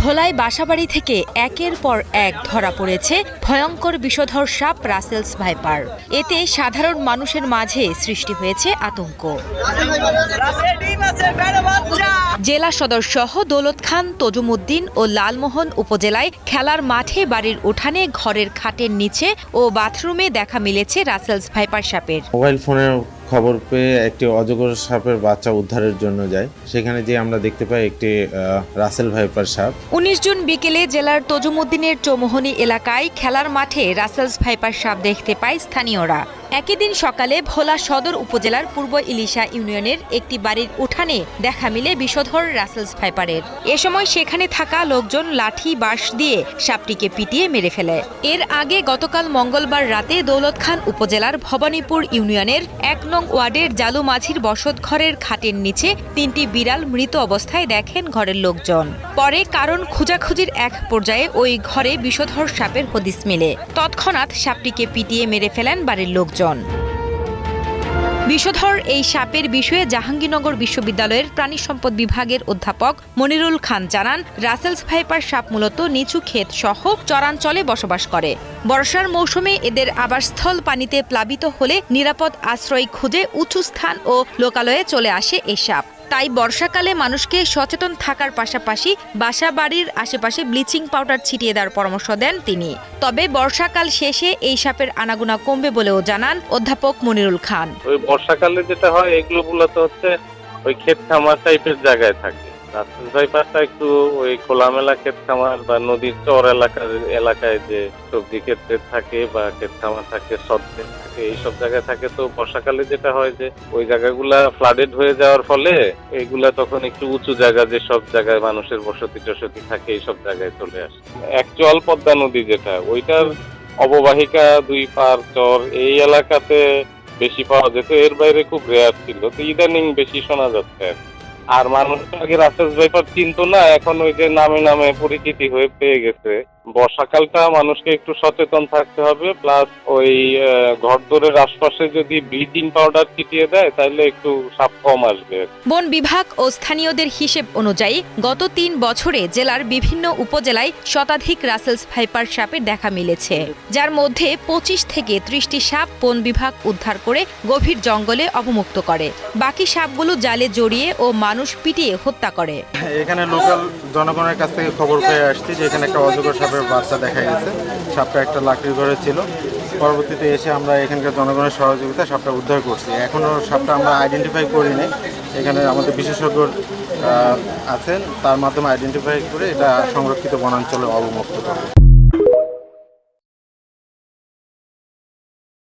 ভোলায় বাসাবাড়ি থেকে একের পর এক ধরা পড়েছে ভয়ঙ্কর বিষধর সাপ রাসেলস ভাইপার। এতে সাধারণ মানুষের মাঝে সৃষ্টি হয়েছে আতঙ্ক। জেলা সদর সহ দৌলতখান, তজুমুদ্দিন ও লালমোহন উপজেলায় খেলার মাঠে, বাড়ির উঠানে, ঘরের খাটের নিচে ও বাথরুমে দেখা মিলেছে রাসেলস ভাইপার সাপের। মোবাইল ফোনে খবর পেয়ে একটি অজগর সাপের বাচ্চা উদ্ধারের জন্য যায়। সেখানে যে আমরা দেখতে পাই একটি রাসেল ভাইপার সাপ। 19 জুন বিকেলে জেলার তজুমুদ্দিনের চৌমোহনী এলাকায় খেলার মাঠে রাসেলস ভাইপার সাপ দেখতে পায় স্থানীয়রা। একই দিন সকালে ভোলা সদর উপজেলার পূর্ব ইলিশা ইউনিয়নের একটি বাড়ির উঠানে দেখা মিলে বিষধর রাসেলস ভাইপারের। এ সময় সেখানে থাকা লোকজন লাঠি, বাঁশ দিয়ে সাপটিকে পিটিয়ে মেরে ফেলে। এর আগে গতকাল মঙ্গলবার রাতে দৌলতখান উপজেলার ভবানীপুর ইউনিয়নের ১ নং ওয়ার্ডের জালু মাঝির বসতঘরের খাটের নিচে ৩টি বিড়াল মৃত অবস্থায় দেখেন ঘরের লোকজন। পরে কারণ খোঁজাখুঁজির এক পর্যায়ে ওই ঘরে বিষধর সাপের হদিস মেলে। তৎক্ষণাৎ সাপটিকে পিটিয়ে মেরে ফেলেন বাড়ির লোকজন। বিষধর এই সাপের বিষয়ে জাহাঙ্গীরনগর বিশ্ববিদ্যালয়ের প্রাণী সম্পদ বিভাগের অধ্যাপক মনিরুল খান জানান, রাসেলস ভাইপার সাপ মূলত নিচু ক্ষেত সহ চরাঞ্চলে বসবাস করে। বর্ষার মৌসুমে এদের আবাসস্থল পানিতে প্লাবিত হলে নিরাপদ আশ্রয় খুঁজে উঁচু স্থান ও লোকালয়ে চলে আসে এই সাপ। তাই বর্ষাকালে মানুষকে সচেতন থাকার পাশাপাশি বাসা বাড়ির আশেপাশে ব্লিচিং পাউডার ছিটিয়ে দেওয়ার পরামর্শ দেন তিনি। তবে বর্ষাকাল শেষে এই সাপের আনাগোনা কমবে বলেও জানান অধ্যাপক মনিরুল খান। ওই বর্ষাকালে যেটা হয়, এগুলো মূলত হচ্ছে ওই ক্ষেত খামার টাইপের জায়গায় থাকে। রাসেলস ভাইপারটা একটু ওই খোলামেলা ক্ষেত খামার বা নদীর চর এলাকায় যে সবজি ক্ষেত্রে থাকে বা ক্ষেত খামার থাকে, সদ্যে থাকে, এইসব জায়গায় থাকে। তো বর্ষাকালে যেটা হয় যে ওই জায়গাগুলা ফ্লাডেড হয়ে যাওয়ার ফলে এইগুলা তখন একটু উঁচু জায়গা, যে সব জায়গায় মানুষের বসতি টসতি থাকে, এইসব জায়গায় চলে আসে। অ্যাকচুয়াল পদ্মা নদী যেটা, ওইটার অববাহিকা 2 পার চর এই এলাকাতে বেশি পাওয়া যেত। এর বাইরে খুব রেয়ার ছিল। তো ইদানিং বেশি শোনা যাচ্ছে। আর মানুষ আগে রাসেলস ভাইপার চিনতো না, এখন ওই যে নামে নামে পরিচিতি হয়ে পেয়ে গেছে। বর্ষাকালটা মানুষকে একটু সচেতন থাকতে হবে, প্লাস ওই ঘরদোরের আশপাশে যদি ব্লিচিং পাউডার ছিটিয়ে দেয় তাহলে একটু সাপ কম আসবে। বন বিভাগ ও স্থানীয়দের হিসেব অনুযায়ী গত ৩ বছরে জেলার বিভিন্ন উপজেলায় শতাধিক রাসেলস ভাইপার সাপের দেখা মিলেছে, যার মধ্যে 25 থেকে 30টি সাপ বন বিভাগ উদ্ধার করে গভীর জঙ্গলে অবমুক্ত করে। বাকি সাপগুলো জালে জড়িয়ে ও মানুষ পিটিয়ে হত্যা করে। এখানে লোকাল জনগণের কাছ থেকে খবর পেয়ে আসছি যে এখানে একটা অজগর সাপের বাচ্চা দেখা গেছে। সাপটা একটা লাকড়ির ঘরে ছিল। পরবর্তীতে এসে আমরা এখানকার জনগণের সহযোগিতা সাপটা উদ্ধার করছি। এখনও সাপটা আমরা আইডেন্টিফাই করিনি। এখানে আমাদের বিশেষজ্ঞ আছেন, তার মাধ্যমে আইডেন্টিফাই করে এটা সংরক্ষিত বনাঞ্চলে অবমুক্ত করব।